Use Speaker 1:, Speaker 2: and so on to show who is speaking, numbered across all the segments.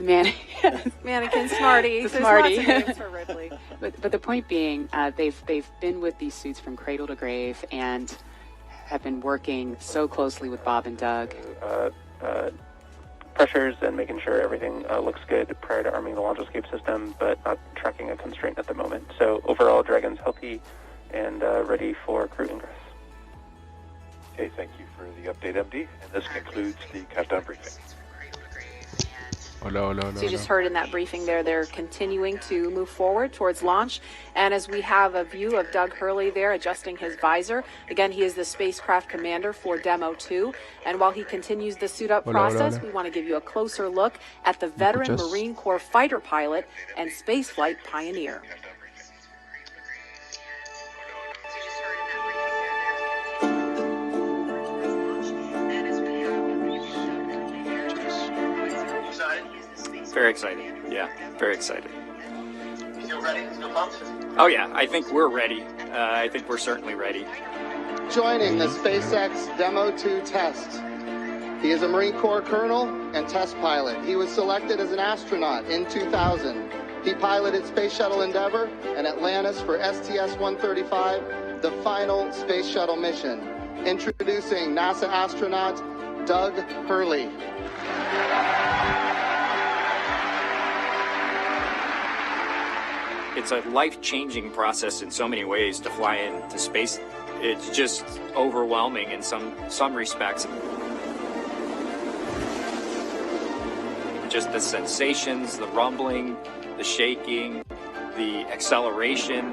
Speaker 1: Mannequin Smarty.
Speaker 2: The Smarty.
Speaker 1: There's lots of names for Ripley.
Speaker 2: But the point being, they've been with these suits from cradle to grave and have been working so closely with Bob and Doug.
Speaker 3: Pressures and making sure everything looks good prior to arming the launch escape system, but not tracking a constraint at the moment. So overall, Dragon's healthy and ready for crew ingress.
Speaker 4: Okay, thank you for the update, MD. And this concludes the countdown briefing.
Speaker 1: So you just heard in that briefing there, they're continuing to move forward towards launch. And as we have a view of Doug Hurley there adjusting his visor, again, he is the spacecraft commander for Demo 2. And while he continues the suit up process, we want to give you a closer look at the veteran Marine Corps fighter pilot and spaceflight pioneer.
Speaker 5: Very excited. Yeah, very excited.
Speaker 6: You feel ready? Feel pumped?
Speaker 5: Oh yeah, I think we're ready. I think we're certainly ready.
Speaker 7: Joining the SpaceX Demo 2 test. He is a Marine Corps colonel and test pilot. He was selected as an astronaut in 2000. He piloted Space Shuttle Endeavour and Atlantis for STS-135, the final space shuttle mission. Introducing NASA astronaut Doug Hurley.
Speaker 5: It's a life-changing process in so many ways to fly into space. It's just overwhelming in some respects. Just the sensations, the rumbling, the shaking, the acceleration.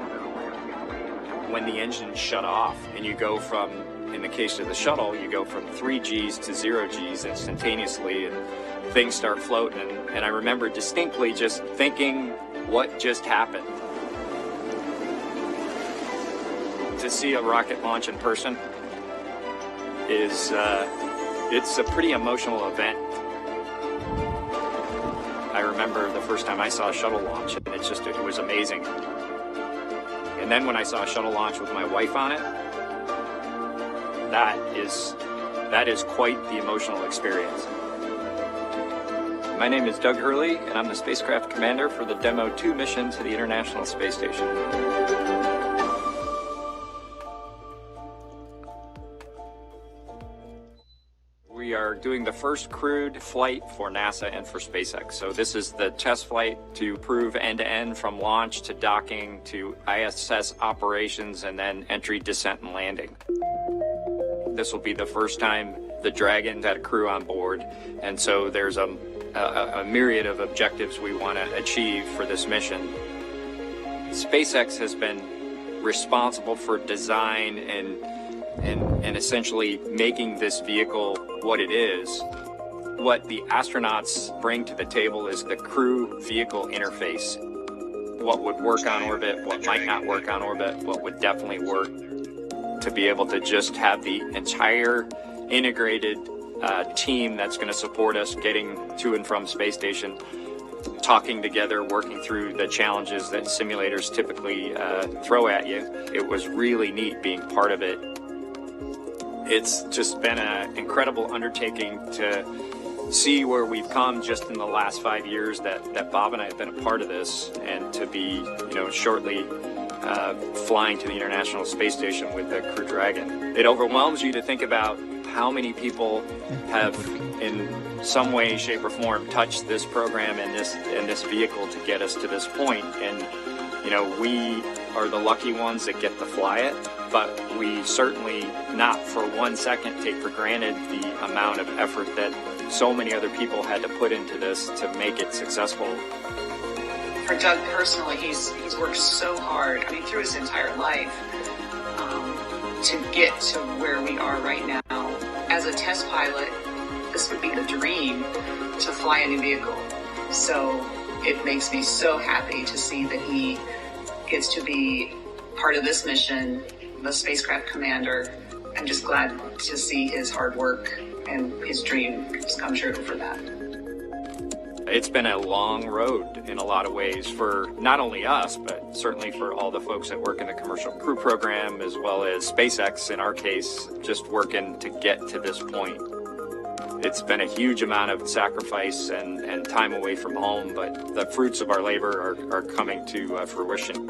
Speaker 5: When the engines shut off and you go from, in the case of the shuttle, you go from 3 Gs to 0 Gs instantaneously and things start floating. And I remember distinctly just thinking, what just happened? To see a rocket launch in person is, it's a pretty emotional event. I remember the first time I saw a shuttle launch, and it was amazing. And then when I saw a shuttle launch with my wife on it, that is quite the emotional experience. My name is Doug Hurley, and I'm the spacecraft commander for the Demo 2 mission to the International Space Station. We are doing the first crewed flight for NASA and for SpaceX. So this is the test flight to prove end-to-end from launch to docking to ISS operations and then entry, descent, and landing. This will be the first time the Dragon had a crew on board, and so there's a myriad of objectives we want to achieve for this mission. SpaceX has been responsible for design and essentially making this vehicle what it is. What the astronauts bring to the table is the crew vehicle interface. What would work on orbit, what might not work on orbit, what would definitely work, to be able to just have the entire integrated team that's going to support us getting to and from space station, talking together, working through the challenges that simulators typically throw at you. It was really neat being part of it. It's just been an incredible undertaking to see where we've come just in the last 5 years that Bob and I have been a part of this, and to be, shortly flying to the International Space Station with the Crew Dragon. It overwhelms you to think about how many people have, in some way, shape, or form, touched this program and this vehicle to get us to this point. And we are the lucky ones that get to fly it, but we certainly not for 1 second take for granted the amount of effort that so many other people had to put into this to make it successful.
Speaker 8: For Doug personally, he's worked so hard, through his entire life, to get to where we are right now. As a test pilot, this would be the dream to fly a new vehicle. So it makes me so happy to see that he gets to be part of this mission, the spacecraft commander. I'm just glad to see his hard work and his dream just come true for that.
Speaker 5: It's been a long road in a lot of ways for not only us, but certainly for all the folks that work in the Commercial Crew Program, as well as SpaceX, in our case, just working to get to this point. It's been a huge amount of sacrifice and time away from home, but the fruits of our labor are coming to fruition.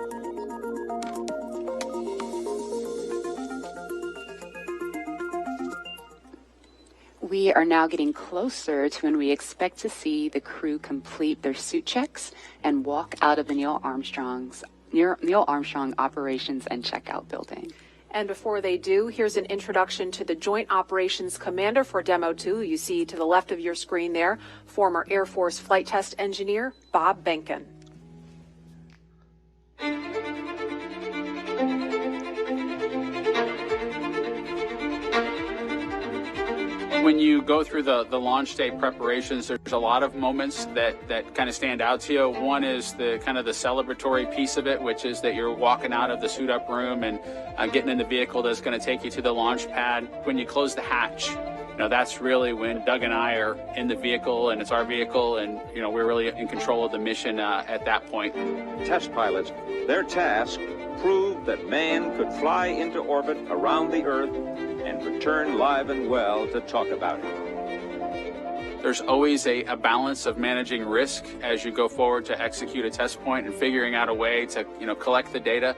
Speaker 2: We are now getting closer to when we expect to see the crew complete their suit checks and walk out of the Neil Armstrong Operations and Checkout Building.
Speaker 1: And before they do, here's an introduction to the Joint Operations Commander for Demo 2. You see to the left of your screen there, former Air Force flight test engineer Bob Behnken.
Speaker 9: When you go through the launch day preparations, there's a lot of moments that kind of stand out to you. One is the kind of the celebratory piece of it, which is that you're walking out of the suit up room and getting in the vehicle that's going to take you to the launch pad. When you close the hatch, that's really when Doug and I are in the vehicle, and it's our vehicle, and we're really in control of the mission at that point.
Speaker 10: Test pilots, their task, proved that man could fly into orbit around the Earth and return live and well to talk about it.
Speaker 9: There's always a balance of managing risk as you go forward to execute a test point and figuring out a way to collect the data.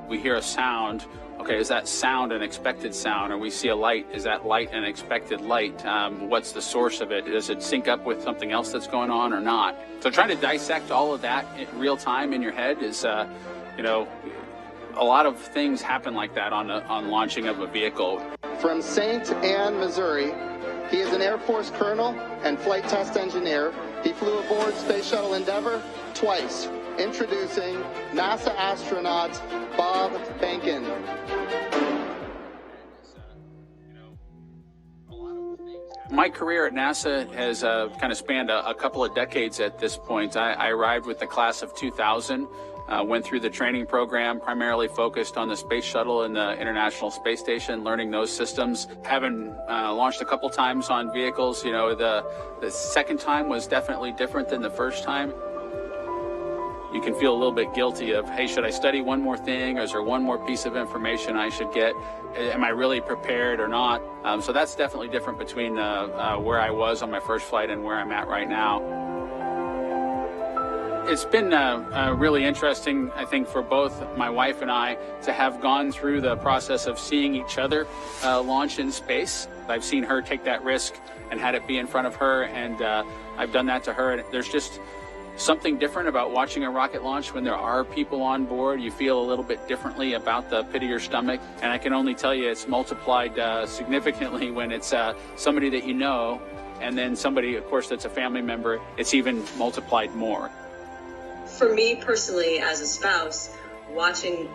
Speaker 9: We hear a sound. Okay, is that sound an expected sound? Or we see a light, is that light an expected light? What's the source of it? Does it sync up with something else that's going on or not? So trying to dissect all of that in real time in your head is, a lot of things happen like that on launching of a vehicle.
Speaker 7: From St. Anne, Missouri, he is an Air Force colonel and flight test engineer. He flew aboard Space Shuttle Endeavour twice. Introducing NASA astronaut Bob Behnken.
Speaker 9: My career at NASA has kind of spanned a couple of decades at this point. I arrived with the class of 2000. Went through the training program, primarily focused on the space shuttle and the International Space Station, learning those systems. Having launched a couple times on vehicles, the second time was definitely different than the first time. You can feel a little bit guilty of, hey, should I study one more thing, or is there one more piece of information I should get? Am I really prepared or not? So that's definitely different between where I was on my first flight and where I'm at right now. It's been really interesting, I think, for both my wife and I to have gone through the process of seeing each other launch in space. I've seen her take that risk and had it be in front of her, and I've done that to her. And there's just something different about watching a rocket launch when there are people on board. You feel a little bit differently about the pit of your stomach, and I can only tell you it's multiplied significantly when it's somebody that you know, and then somebody, of course, that's a family member. It's even multiplied more.
Speaker 11: For me personally, as a spouse, watching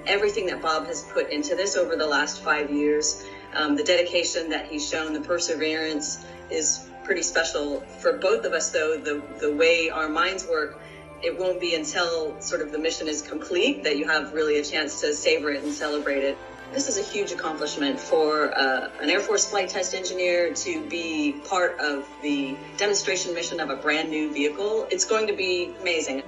Speaker 11: everything that Bob has put into this over the last 5 years, the dedication that he's shown, the perseverance is pretty special. For both of us, though, the way our minds work, it won't be until sort of the mission is complete that you have really a chance to savor it and celebrate it. This is a huge accomplishment for an Air Force flight test engineer to be part of the demonstration mission of a brand new vehicle. It's going to be amazing.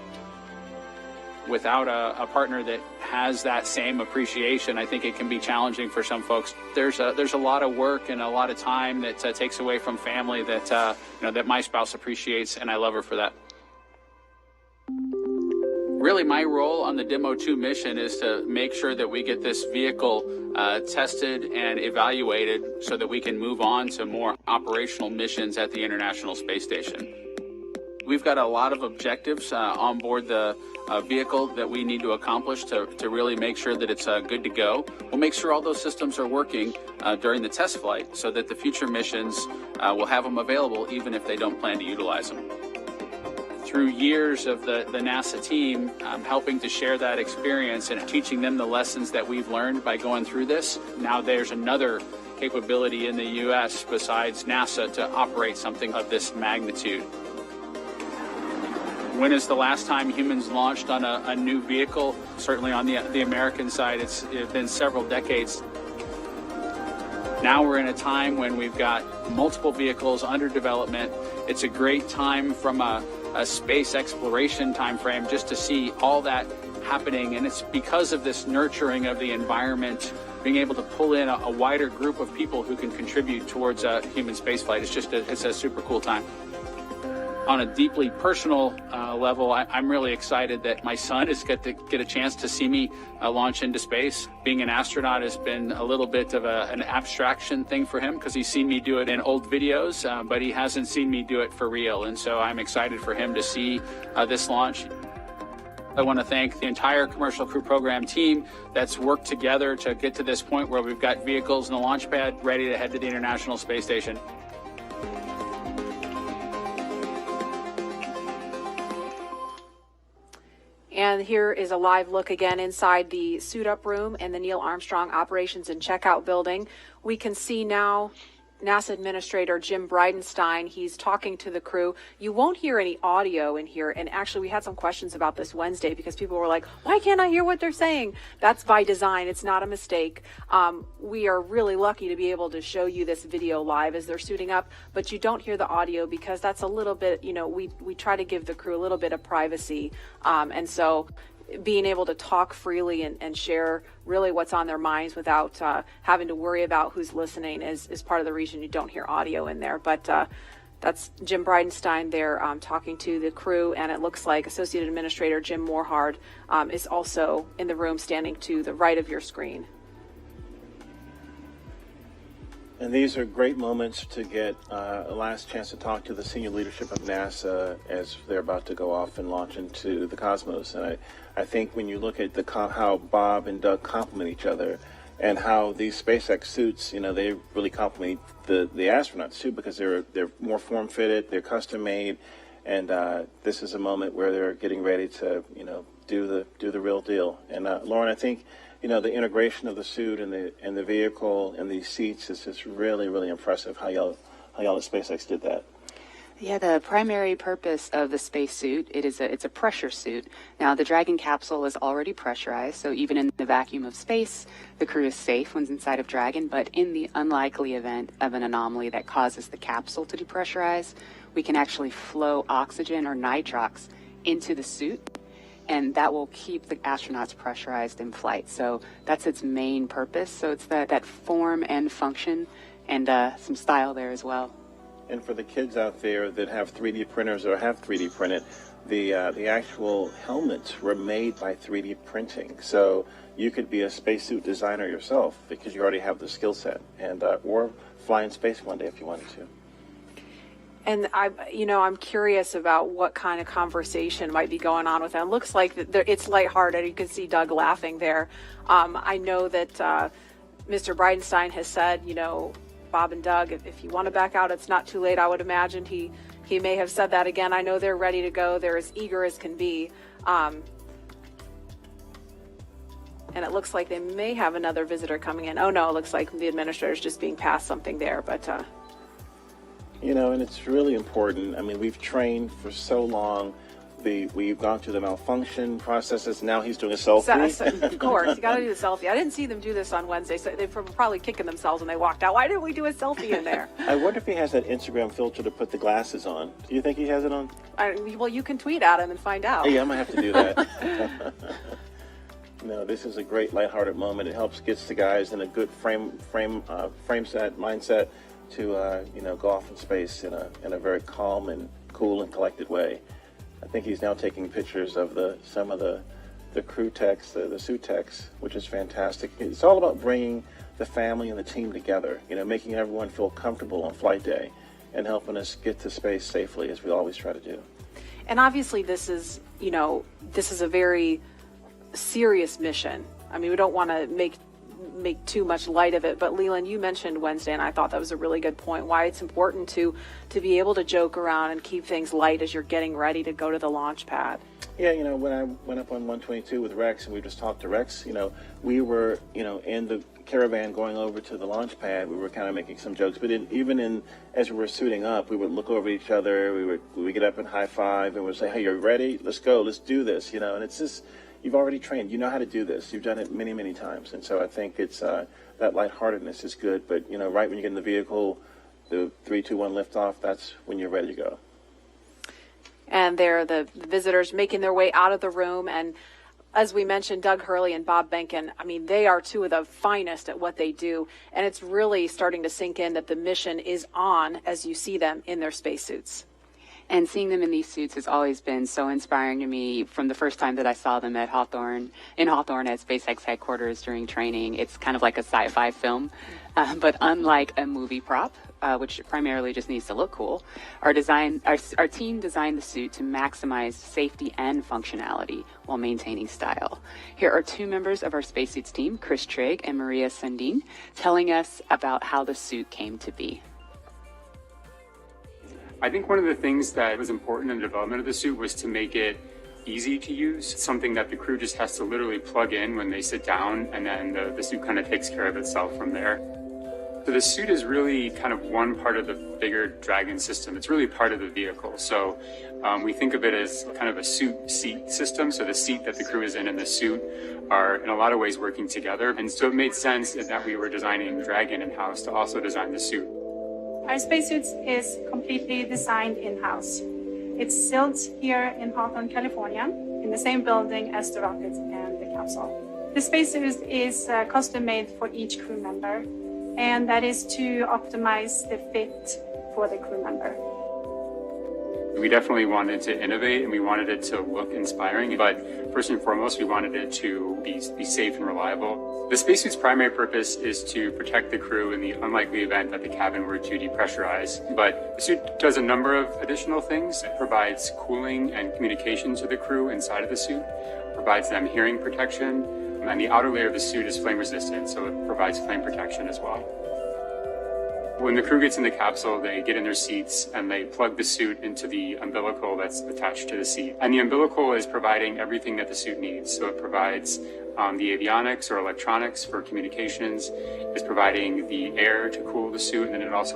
Speaker 9: Without a partner that has that same appreciation, I think it can be challenging for some folks. There's a lot of work and a lot of time that takes away from family that that my spouse appreciates, and I love her for that. Really, my role on the Demo 2 mission is to make sure that we get this vehicle tested and evaluated so that we can move on to more operational missions at the International Space Station. We've got a lot of objectives on board the vehicle that we need to accomplish to really make sure that it's good to go. We'll make sure all those systems are working during the test flight so that the future missions will have them available even if they don't plan to utilize them. Through years of the NASA team helping to share that experience and teaching them the lessons that we've learned by going through this, now there's another capability in the U.S. besides NASA to operate something of this magnitude. When is the last time humans launched on a new vehicle? Certainly on the American side, it's been several decades. Now we're in a time when we've got multiple vehicles under development. It's a great time from a space exploration time frame just to see all that happening, and it's because of this nurturing of the environment being able to pull in a wider group of people who can contribute towards human spaceflight. It's a super cool time. On a deeply personal level, I'm really excited that my son is get a chance to see me launch into space. Being an astronaut has been a little bit of an abstraction thing for him because he's seen me do it in old videos, but he hasn't seen me do it for real. And so I'm excited for him to see this launch. I want to thank the entire Commercial Crew Program team that's worked together to get to this point where we've got vehicles in the launch pad ready to head to the International Space Station.
Speaker 1: And here is a live look again inside the suit-up room in the Neil Armstrong Operations and Checkout Building. We can see now NASA Administrator Jim Bridenstine. He's talking to the crew. You won't hear any audio in here. And actually, we had some questions about this Wednesday because people were like, why can't I hear what they're saying? That's by design. It's not a mistake. We are really lucky to be able to show you this video live as they're suiting up, but you don't hear the audio because that's a little bit, you know, we try to give the crew a little bit of privacy. And so being able to talk freely and share really what's on their minds without having to worry about who's listening is part of the reason you don't hear audio in there. But that's Jim Bridenstine there talking to the crew, and it looks like Associate Administrator Jim Morehard is also in the room standing to the right of your screen.
Speaker 12: And these are great moments to get a last chance to talk to the senior leadership of NASA as they're about to go off and launch into the cosmos. And I think when you look at how Bob and Doug complement each other and how these SpaceX suits, you know, they really complement the astronauts too, because they're more form-fitted, they're custom-made, and this is a moment where they're getting ready to, you know, do the real deal. And Lauren, I think, you know, the integration of the suit and the vehicle and these seats is just really, really impressive how y'all at SpaceX did that.
Speaker 2: Yeah, the primary purpose of the spacesuit, it's a pressure suit. Now, the Dragon capsule is already pressurized, so even in the vacuum of space, the crew is safe when inside of Dragon. But in the unlikely event of an anomaly that causes the capsule to depressurize, we can actually flow oxygen or nitrox into the suit, and that will keep the astronauts pressurized in flight. So that's its main purpose. So it's that form and function and some style there as well.
Speaker 12: And for the kids out there that have 3D printers or have 3D printed, the actual helmets were made by 3D printing. So you could be a spacesuit designer yourself because you already have the skill set, and or fly in space one day if you wanted to.
Speaker 1: And I'm curious about what kind of conversation might be going on with them. It looks like it's lighthearted. You can see Doug laughing there. I know that Mr. Bridenstine has said, you know, Bob and Doug, if you want to back out, it's not too late. I would imagine he may have said that again. I know they're ready to go. They're as eager as can be. And it looks like they may have another visitor coming in. Oh, no, it looks like the administrator's just being passed something there. But
Speaker 12: you know, and it's really important. I mean, we've trained for so long. We've gone through the malfunction processes. Now he's doing a selfie.
Speaker 1: Of course, you got to do the selfie. I didn't see them do this on Wednesday, so they were probably kicking themselves when they walked out. Why didn't we do a selfie in there?
Speaker 12: I wonder if he has that Instagram filter to put the glasses on. Do you think he has it on?
Speaker 1: Well, you can tweet at him and find out.
Speaker 12: Yeah, I might have to do that. No, this is a great lighthearted moment. It gets the guys in a good mindset to go off in space in a very calm and cool and collected way. I think he's now taking pictures of some of the crew techs, the suit techs, which is fantastic. It's all about bringing the family and the team together, you know, making everyone feel comfortable on flight day and helping us get to space safely, as we always try to do.
Speaker 1: And obviously this is a very serious mission. I mean, we don't want to make too much light of it, but Leland, you mentioned Wednesday, and I thought that was a really good point, why it's important to be able to joke around and keep things light as you're getting ready to go to the launch pad.
Speaker 12: Yeah, you know, when I went up on 122 with Rex and we just talked to Rex, you know, we were, you know, in the caravan going over to the launch pad, we were kind of making some jokes, but as we were suiting up, we would look over at each other, we would get up and high five and we'd say, hey, you're ready? Let's go, let's do this, you know, and it's just, you've already trained. You know how to do this. You've done it many, many times. And so I think it's that lightheartedness is good. But, you know, right when you get in the vehicle, the 3, 2, 1 liftoff, that's when you're ready to go.
Speaker 1: And they're the visitors making their way out of the room. And As we mentioned, Doug Hurley and Bob Behnken, I mean, they are two of the finest at what they do. And it's really starting to sink in that the mission is on as you see them in their spacesuits.
Speaker 2: And seeing them in these suits has always been so inspiring to me from the first time that I saw them in Hawthorne at SpaceX headquarters during training. It's kind of like a sci-fi film, but unlike a movie prop, which primarily just needs to look cool, our team designed the suit to maximize safety and functionality while maintaining style. Here are two members of our spacesuits team, Chris Trigg and Maria Sundin, telling us about how the suit came to be.
Speaker 13: I think one of the things that was important in the development of the suit was to make it easy to use, something that the crew just has to literally plug in when they sit down, and then the suit kind of takes care of itself from there. So the suit is really kind of one part of the bigger Dragon system. It's really part of the vehicle. So we think of it as kind of a suit seat system. So the seat that the crew is in and the suit are in a lot of ways working together. And so it made sense that we were designing Dragon in-house to also design the suit.
Speaker 14: Our spacesuits is completely designed in-house. It's built here in Hawthorne, California, in the same building as the rocket and the capsule. The spacesuit is custom-made for each crew member, and that is to optimize the fit for the crew member.
Speaker 13: We definitely wanted to innovate, and we wanted it to look inspiring, but first and foremost, we wanted it to be safe and reliable. The spacesuit's primary purpose is to protect the crew in the unlikely event that the cabin were to depressurize. But the suit does a number of additional things. It provides cooling and communication to the crew inside of the suit, provides them hearing protection, and the outer layer of the suit is flame resistant, so it provides flame protection as well. When the crew gets in the capsule, they get in their seats and they plug the suit into the umbilical that's attached to the seat. And the umbilical is providing everything that the suit needs. So it provides the avionics or electronics for communications, it's providing the air to cool the suit, and then it also